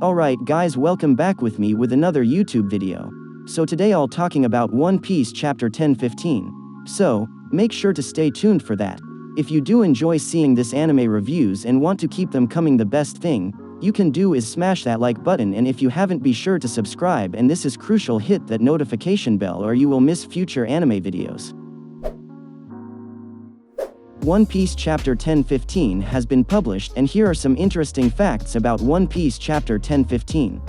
Alright guys, welcome back with me with another YouTube video. So today I'll talking about One Piece chapter 10-15. So, make sure to stay tuned for that. If you do enjoy seeing this anime reviews and want to keep them coming, the best thing you can do is smash that like button, and if you haven't, be sure to subscribe, and this is crucial, hit that notification bell or you will miss future anime videos. One Piece chapter 10-15 has been published, and here are some interesting facts about One Piece chapter 10-15.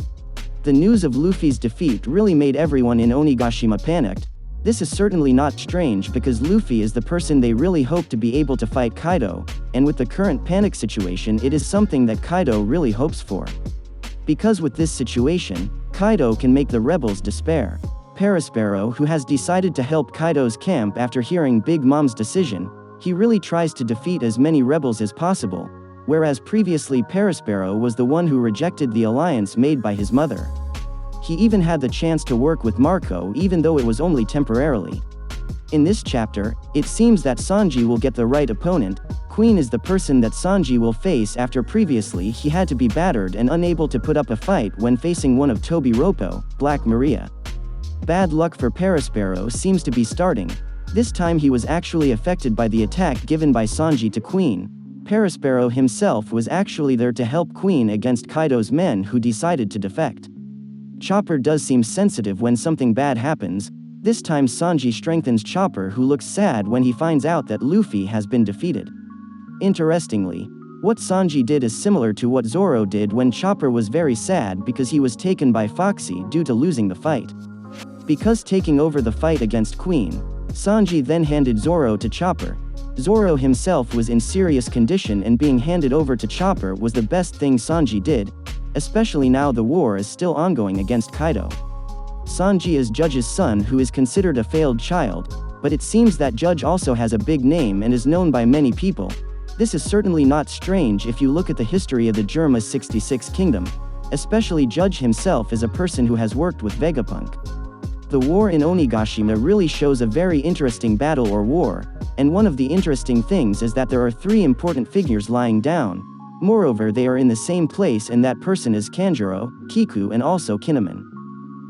The news of Luffy's defeat really made everyone in Onigashima panicked. This is certainly not strange because Luffy is the person they really hope to be able to fight Kaido, and with the current panic situation, it is something that Kaido really hopes for. Because with this situation, Kaido can make the rebels despair. Perospero, who has decided to help Kaido's camp after hearing Big Mom's decision, he really tries to defeat as many rebels as possible, whereas previously Perospero was the one who rejected the alliance made by his mother. He even had the chance to work with Marco, even though it was only temporarily. In this chapter, it seems that Sanji will get the right opponent. Queen is the person that Sanji will face after previously he had to be battered and unable to put up a fight when facing one of Tobi Roppo, Black Maria. Bad luck for Perospero seems to be starting. This time he was actually affected by the attack given by Sanji to Queen. Perospero himself was actually there to help Queen against Kaido's men who decided to defect. Chopper does seem sensitive when something bad happens. This time Sanji strengthens Chopper, who looks sad when he finds out that Luffy has been defeated. Interestingly, what Sanji did is similar to what Zoro did when Chopper was very sad because he was taken by Foxy due to losing the fight. Because taking over the fight against Queen, Sanji then handed Zoro to Chopper. Zoro himself was in serious condition, and being handed over to Chopper was the best thing Sanji did, especially now the war is still ongoing against Kaido. Sanji is Judge's son, who is considered a failed child, but it seems that Judge also has a big name and is known by many people. This is certainly not strange if you look at the history of the Germa 66 Kingdom, especially Judge himself is a person who has worked with Vegapunk. The war in Onigashima really shows a very interesting battle or war, and one of the interesting things is that there are three important figures lying down. Moreover, they are in the same place, and that person is Kanjuro, Kiku, and also Kinemon.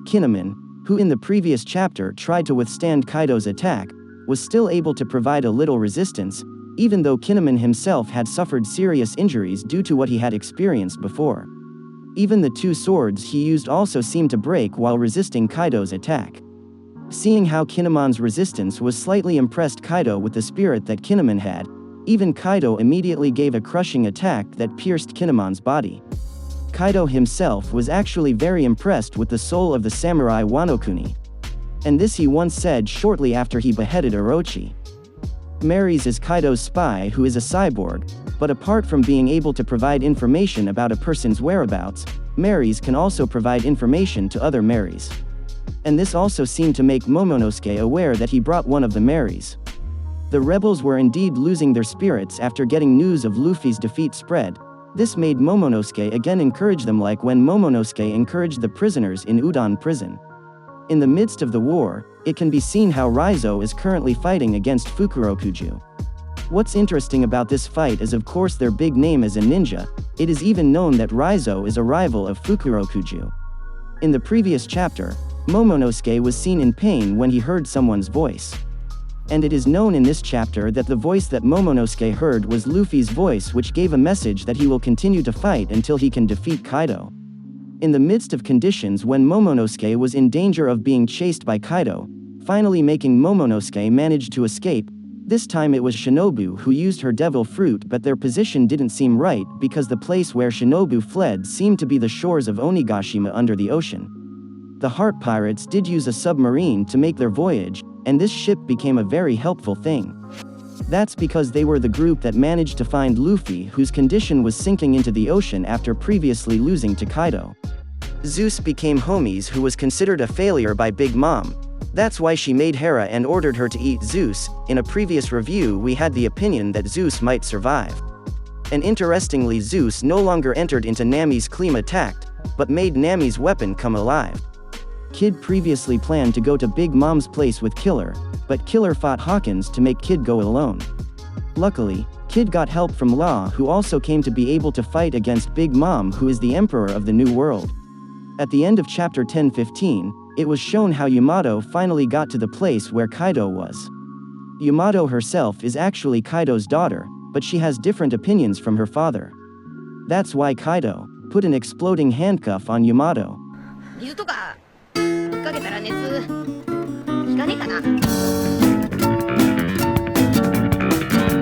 Kinemon, who in the previous chapter tried to withstand Kaido's attack, was still able to provide a little resistance, even though Kinemon himself had suffered serious injuries due to what he had experienced before. Even the two swords he used also seemed to break while resisting Kaido's attack. Seeing how Kinemon's resistance was slightly impressed Kaido with the spirit that Kinemon had. Even Kaido immediately gave a crushing attack that pierced Kinemon's body. Kaido himself was actually very impressed with the soul of the samurai Wano-kuni. And this he once said shortly after he beheaded Orochi. Maris is Kaido's spy, who is a cyborg, but apart from being able to provide information about a person's whereabouts, Maris can also provide information to other Maris. And this also seemed to make Momonosuke aware that he brought one of the Maris. The rebels were indeed losing their spirits after getting news of Luffy's defeat spread. This made Momonosuke again encourage them, like when Momonosuke encouraged the prisoners in Udon prison. In the midst of the war, it can be seen how Raizo is currently fighting against Fukurokuju. What's interesting about this fight is of course their big name as a ninja. It is even known that Raizo is a rival of Fukurokuju. In the previous chapter, Momonosuke was seen in pain when he heard someone's voice. And it is known in this chapter that the voice that Momonosuke heard was Luffy's voice, which gave a message that he will continue to fight until he can defeat Kaido. In the midst of conditions when Momonosuke was in danger of being chased by Kaido, finally making Momonosuke manage to escape. This time it was Shinobu who used her devil fruit, but their position didn't seem right because the place where Shinobu fled seemed to be the shores of Onigashima under the ocean. The Heart Pirates did use a submarine to make their voyage, and this ship became a very helpful thing. That's because they were the group that managed to find Luffy, whose condition was sinking into the ocean after previously losing to Kaido. Zeus became homies, who was considered a failure by Big Mom. That's why she made Hera and ordered her to eat Zeus. In a previous review we had the opinion that Zeus might survive. And interestingly, Zeus no longer entered into Nami's Clima Tact, but made Nami's weapon come alive. Kid previously planned to go to Big Mom's place with Killer, but Killer fought Hawkins to make Kid go alone. Luckily, kid got help from Law, who also came to be able to fight against Big Mom, who is the emperor of the new world. At the end of chapter 10:15, it was shown how Yamato finally got to the place where Kaido was. Yamato herself is actually Kaido's daughter, but she has different opinions from her father. That's why Kaido put an exploding handcuff on Yamato. 水とかぶっかけたら熱引かねえかな。